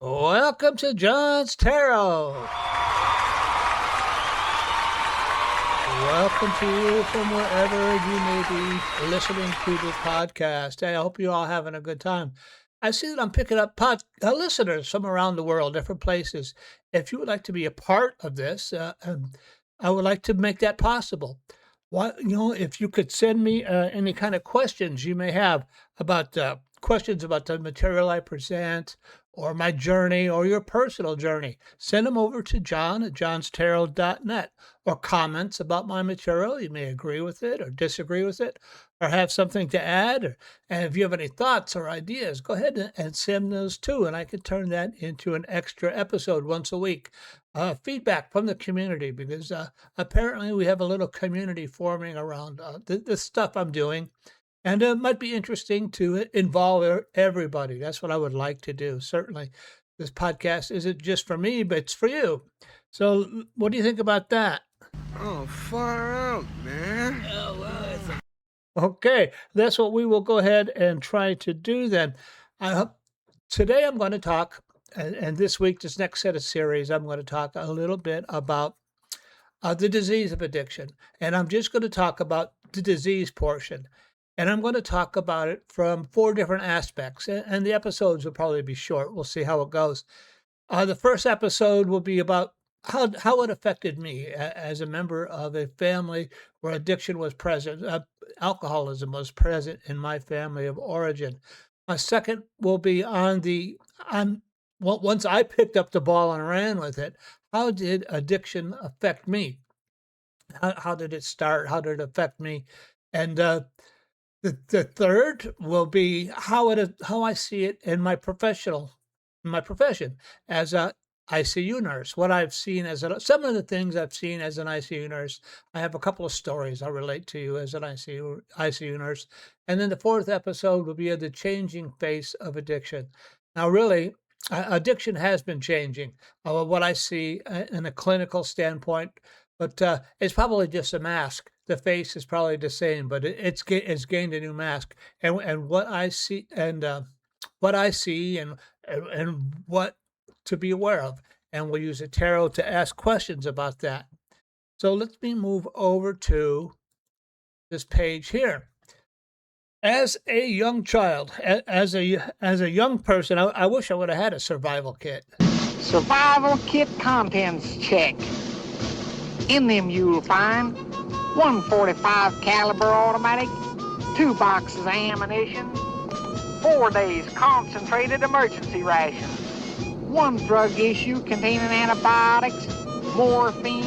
Welcome to John's Tarot. Welcome to you from wherever you may be listening to this podcast. I hope you're all having a good time. I see that I'm picking up listeners from around the world, different places. If you would like to be a part of this, I would like to make that possible. If you could send me any kind of questions you may have about questions about the material I present, or my journey, or your personal journey, send them over to John at JohnsTarot.net, or comments about my material. You may agree with it or disagree with it, or have something to add. And if you have any thoughts or ideas, go ahead and send those too, and I can turn that into an extra episode once a week. Feedback from the community, because apparently we have a little community forming around this stuff I'm doing. And it might be interesting to involve everybody. That's what I would like to do. Certainly, this podcast isn't just for me, but it's for you. So what do you think about that? Oh, far out, man. Okay, that's what we will go ahead and try to do then. Today I'm going to talk, and this week, this next set of series, I'm going to talk a little bit about the disease of addiction. And I'm just going to talk about the disease portion. And I'm going to talk about it from 4 different aspects. And the episodes will probably be short. We'll see how it goes. The first episode will be about how it affected me as a member of a family where addiction was present. Alcoholism was present in my family of origin. My second will be once I picked up the ball and ran with it, how did addiction affect me? How did it start? How did it affect me? And the third will be how I see it in my profession as a ICU nurse. What I've seen some of the things I've seen as an ICU nurse. I have a couple of stories I'll relate to you as an ICU nurse. And then the fourth episode will be the changing face of addiction. Now, really, addiction has been changing. What I see in a clinical standpoint, but it's probably just a mask. The face is probably the same, but it's gained a new mask. And what I see and what to be aware of. And we'll use a tarot to ask questions about that. So let me move over to this page here. As a young child, as a young person, I wish I would have had a survival kit. Survival kit contents check. In them you'll find 145 caliber automatic, 2 boxes of ammunition, 4 days concentrated emergency rations, 1 drug issue containing antibiotics, morphine,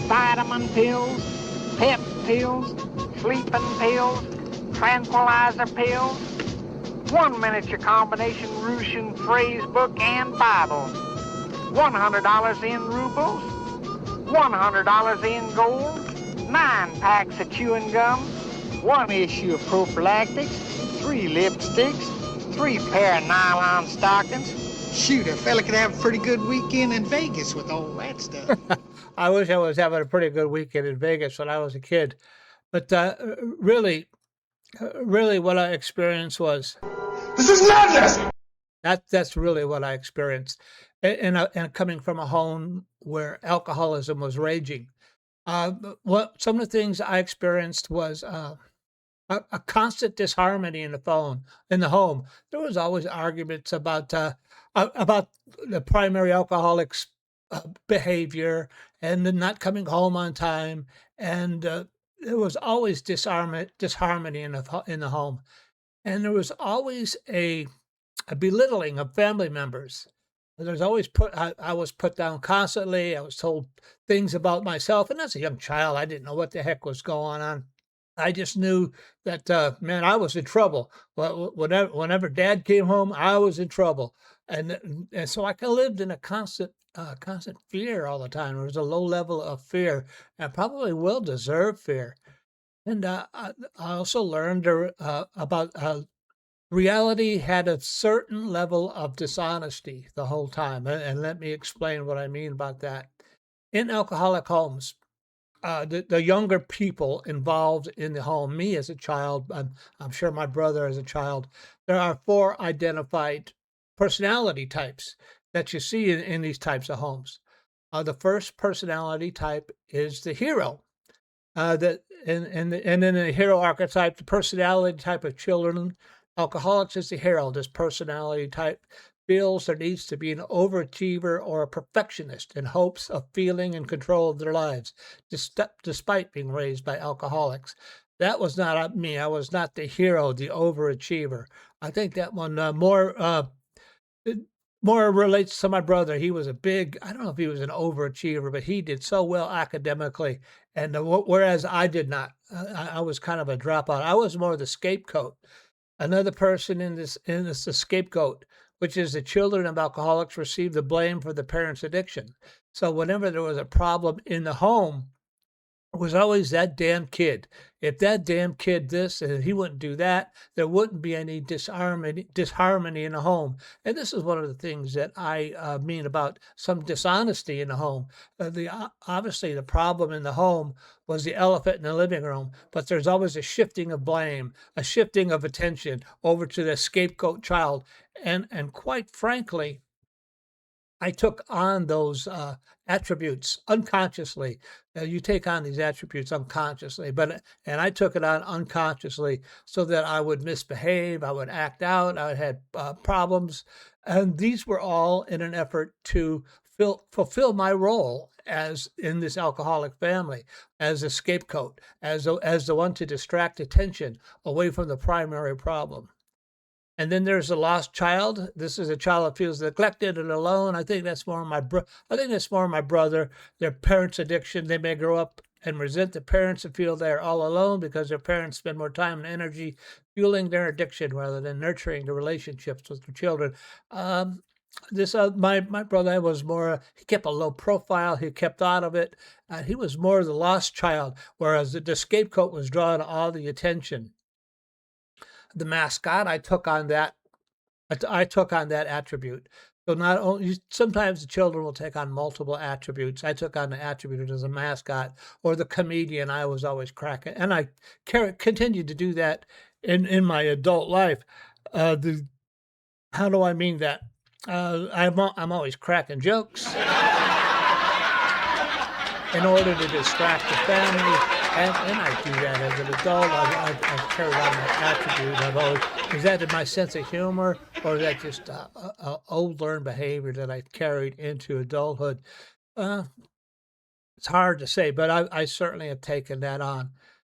vitamin pills, pep pills, sleeping pills, tranquilizer pills, 1 miniature combination Russian phrase book and Bible, $100 in rubles, $100 in gold, 9 packs of chewing gum, 1 issue of prophylactics, 3 lipsticks, 3 pair of nylon stockings. Shoot, a fella could have a pretty good weekend in Vegas with all that stuff. I wish I was having a pretty good weekend in Vegas when I was a kid. But really what I experienced was... This is madness! That's really what I experienced. And coming from a home where alcoholism was raging. Some of the things I experienced was a constant disharmony in the home. There was always arguments about the primary alcoholic's behavior and not coming home on time, and there was always disharmony in the home, and there was always a belittling of family members. There's always I was put down constantly. I was told things about myself, and as a young child, I didn't know what the heck was going on. I just knew that, man, I was in trouble. Whenever Dad came home, I was in trouble, and so I lived in a constant fear all the time. There was a low level of fear, and probably well-deserved fear. And I also learned about reality had a certain level of dishonesty the whole time. And let me explain what I mean about that. In alcoholic homes, the younger people involved in the home, me as a child, I'm sure my brother as a child, there are 4 identified personality types. that you see in these types of homes. The first personality type is the hero. And then the hero archetype, the personality type of children, alcoholics is the hero. This personality type feels there needs to be an overachiever or a perfectionist in hopes of feeling in control of their lives, despite being raised by alcoholics. That was not me. I was not the hero, the overachiever. I think that one it more relates to my brother. He was I don't know if he was an overachiever, but he did so well academically. And whereas I did not, I was kind of a dropout. I was more the scapegoat. Another person in this the scapegoat, which is the children of alcoholics receive the blame for the parents' addiction. So whenever there was a problem in the home, was always that damn kid. If that damn kid this and he wouldn't do that, there wouldn't be any disharmony in the home. And this is one of the things that I mean about some dishonesty in the home. Obviously the problem in the home was the elephant in the living room, but there's always a shifting of blame, a shifting of attention over to the scapegoat child. And quite frankly, I took on those attributes unconsciously. You take on these attributes unconsciously, and I took it on unconsciously so that I would misbehave, I would act out, I had problems, and these were all in an effort to fulfill my role as in this alcoholic family, as a scapegoat, as the one to distract attention away from the primary problem. And then there's a lost child. This is a child that feels neglected and alone. I think that's more my brother. Their parents' addiction. They may grow up and resent the parents and feel they're all alone because their parents spend more time and energy fueling their addiction rather than nurturing the relationships with the children. My brother was more. He kept a low profile. He kept out of it. He was more the lost child, whereas the scapegoat was drawing all the attention. The mascot, I took on that attribute. So not only sometimes the children will take on multiple attributes. I took on the attribute as a mascot or the comedian. I was always cracking, and I continued to do that in my adult life. How do I mean that? I'm always cracking jokes in order to distract the family. And I do that as an adult. I've carried on my attribute. I've always, is that my sense of humor, or is that just old learned behavior that I carried into adulthood? It's hard to say, but I certainly have taken that on.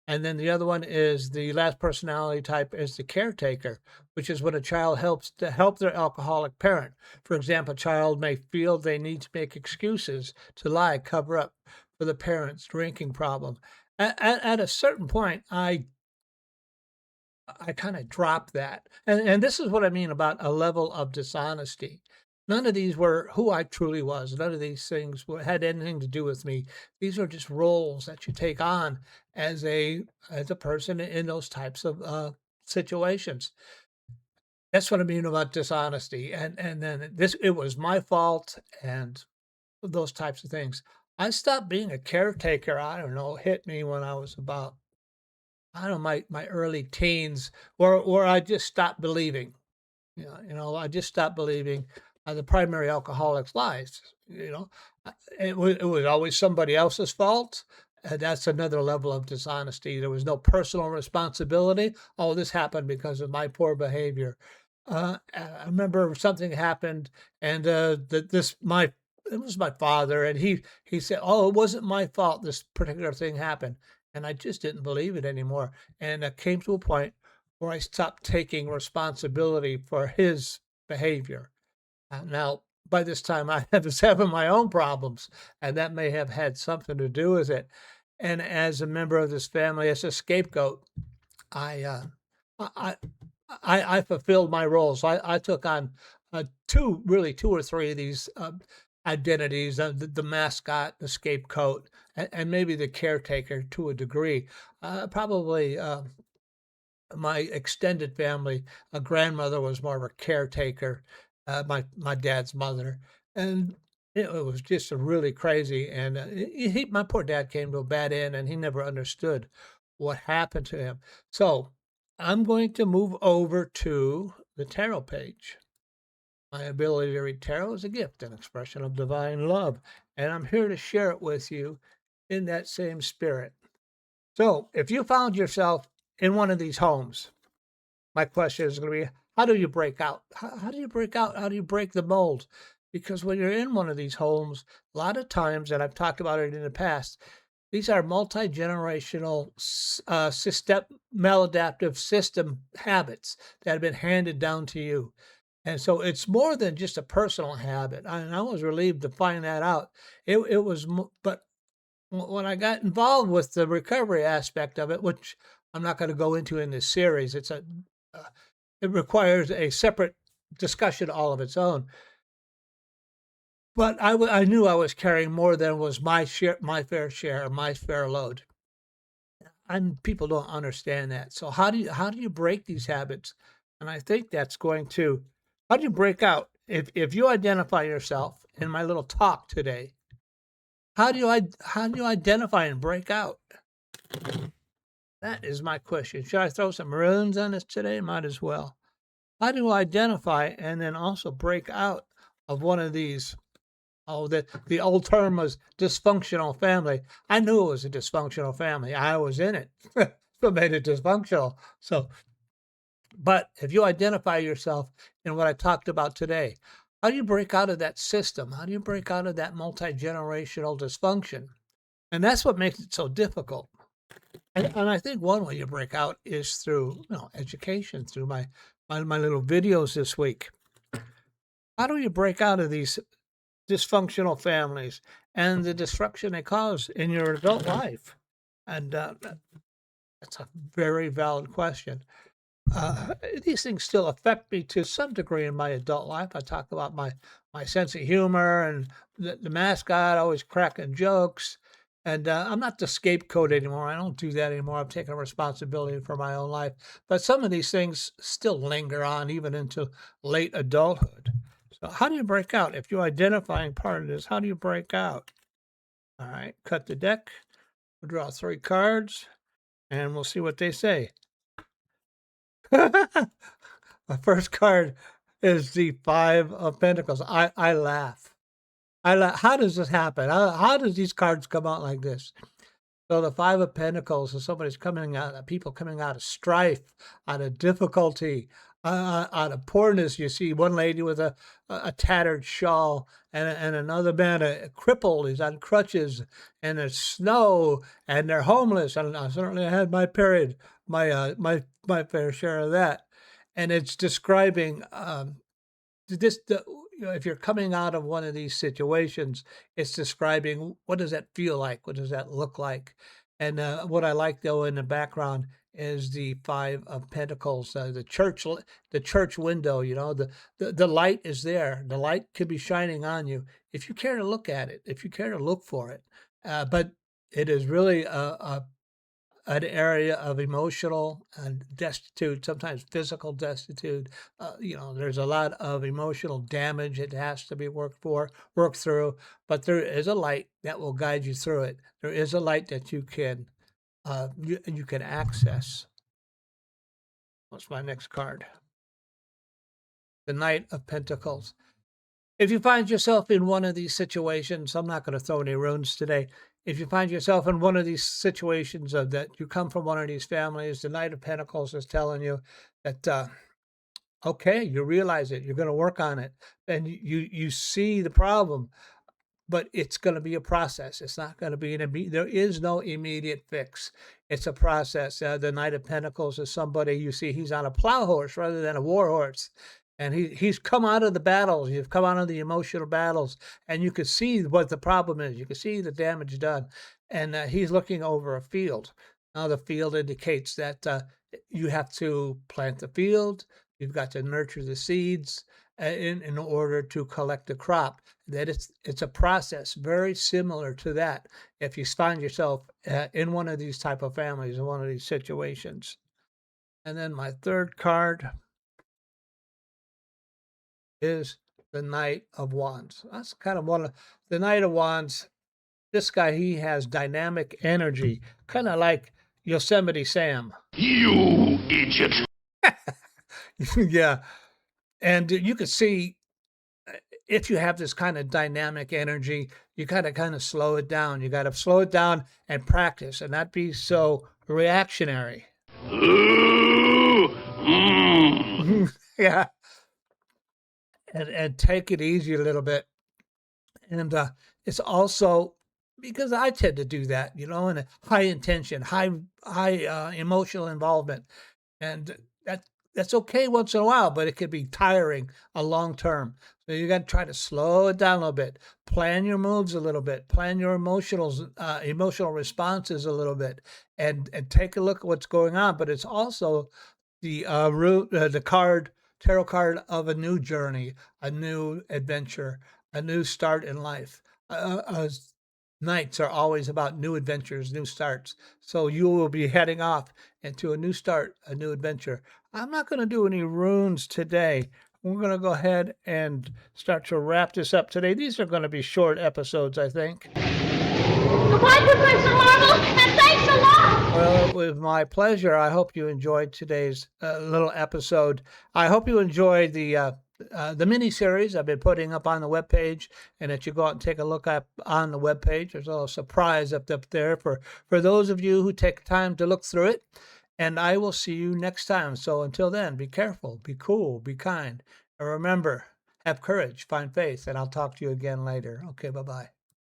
And then the other one is the last personality type is the caretaker, which is when a child helps to help their alcoholic parent. For example, a child may feel they need to make excuses to lie, cover up for the parent's drinking problem. At a certain point, I kind of dropped that. And this is what I mean about a level of dishonesty. None of these were who I truly was. None of these things had anything to do with me. These are just roles that you take on as a person in those types of situations. That's what I mean about dishonesty. And then it was my fault and those types of things. I stopped being a caretaker, I don't know, hit me when I was about, I don't know, my early teens, where I just stopped believing. I just stopped believing the primary alcoholic's lies. It was always somebody else's fault. That's another level of dishonesty. There was no personal responsibility. Oh, this happened because of my poor behavior. I remember something happened, and it was my father, and he said, "Oh, it wasn't my fault. This particular thing happened," and I just didn't believe it anymore. And it came to a point where I stopped taking responsibility for his behavior. Now, by this time, I was having my own problems, and that may have had something to do with it. And as a member of this family, as a scapegoat, I uh, I I fulfilled my roles. I took on two or three of these identities: the mascot, the scapegoat, and maybe the caretaker to a degree. Probably my extended family, a grandmother was more of a caretaker, my dad's mother, and it was just a really crazy. And my poor dad came to a bad end, and he never understood what happened to him. So I'm going to move over to the tarot page. My ability to read tarot is a gift, an expression of divine love, and I'm here to share it with you in that same spirit. So, if you found yourself in one of these homes, my question is going to be, how do you break out? How do you break out? How do you break the mold? Because when you're in one of these homes, a lot of times, and I've talked about it in the past, these are multi-generational system, maladaptive system habits that have been handed down to you. And so it's more than just a personal habit. And I was relieved to find that out. It was, but when I got involved with the recovery aspect of it, which I'm not going to go into in this series, uh, it requires a separate discussion all of its own. But I knew I was carrying more than was my share, my fair share, my fair load. And people don't understand that. So how do you break these habits? And I think that's going to, how do you break out? If you identify yourself in my little talk today, how do you identify and break out? That is my question. Should I throw some runes on this today? Might as well. How do you identify and then also break out of one of these? Oh, the old term was dysfunctional family. I knew it was a dysfunctional family. I was in it. What made it dysfunctional? So, but if you identify yourself in what I talked about today, how do you break out of that system? How do you break out of that multi-generational dysfunction? And that's what makes it so difficult. And I think one way you break out is through education, through my little videos this week. How do you break out of these dysfunctional families and the destruction they cause in your adult life? And that's a very valid question. These things still affect me to some degree in my adult life. I talk about my sense of humor and the mascot always cracking jokes. And I'm not the scapegoat anymore. I don't do that anymore. I've taken responsibility for my own life. But some of these things still linger on even into late adulthood. So how do you break out? If you're identifying part of this, how do you break out? All right, cut the deck. We'll draw 3 cards, and we'll see what they say. My first card is the 5 of Pentacles. I laugh. How does this happen? How does these cards come out like this? So the 5 of Pentacles is somebody's coming out, people coming out of strife, out of difficulty, out of poorness. You see one lady with a tattered shawl, and another man, crippled, he's on crutches, and there's snow, and they're homeless. And I certainly had my period, my fair share of that. And it's describing if you're coming out of one of these situations, it's describing what does that feel like? What does that look like? And what I like though in the background is the 5 of Pentacles, the church window. The light is there. The light could be shining on you if you care to look at it, if you care to look for it. But it is really an area of emotional and destitute, sometimes physical destitute. There's a lot of emotional damage it has to be worked through, but there is a light that will guide you through it. There is a light that you can access. What's my next card? The Knight of Pentacles. If you find yourself in one of these situations, I'm not going to throw any runes today. If you find yourself in one of these situations that you come from one of these families, the Knight of Pentacles is telling you that, okay, you realize it, you're going to work on it, and you see the problem, but it's going to be a process. It's not going to be there is no immediate fix. It's a process. The Knight of Pentacles is somebody, you see, he's on a plow horse rather than a war horse. And he's come out of the battles. You've come out of the emotional battles, and you can see what the problem is. You can see the damage done, and he's looking over a field. Now the field indicates that you have to plant the field. You've got to nurture the seeds in order to collect the crop. That it's a process very similar to that. If you find yourself in one of these type of families, in one of these situations, and then my third card is the Knight of Wands. That's kind of one of the Knight of Wands. This guy, he has dynamic energy, kind of like Yosemite Sam. You idiot. Yeah. And you can see if you have this kind of dynamic energy, you gotta kind of slow it down. You gotta slow it down and practice, and not be so reactionary. Yeah, and take it easy a little bit. And it's also because I tend to do that, and a high intention, high emotional involvement, and that's okay once in a while, but it could be tiring a long term. So you got to try to slow it down a little bit, plan your moves a little bit, plan your emotional responses a little bit, and take a look at what's going on. But it's also the tarot card of a new journey, a new adventure, a new start in life. Nights are always about new adventures, new starts. So you will be heading off into a new start, a new adventure. I'm not going to do any runes today. We're going to go ahead and start to wrap this up today. These are going to be short episodes, I think. Goodbye, Professor Marvel, and thanks a lot! Well, it was my pleasure. I hope you enjoyed today's little episode. I hope you enjoyed the mini-series I've been putting up on the webpage, and that you go out and take a look up on the webpage. There's a little surprise up there for those of you who take time to look through it. And I will see you next time. So until then, be careful, be cool, be kind. And remember, have courage, find faith, and I'll talk to you again later. Okay, bye-bye.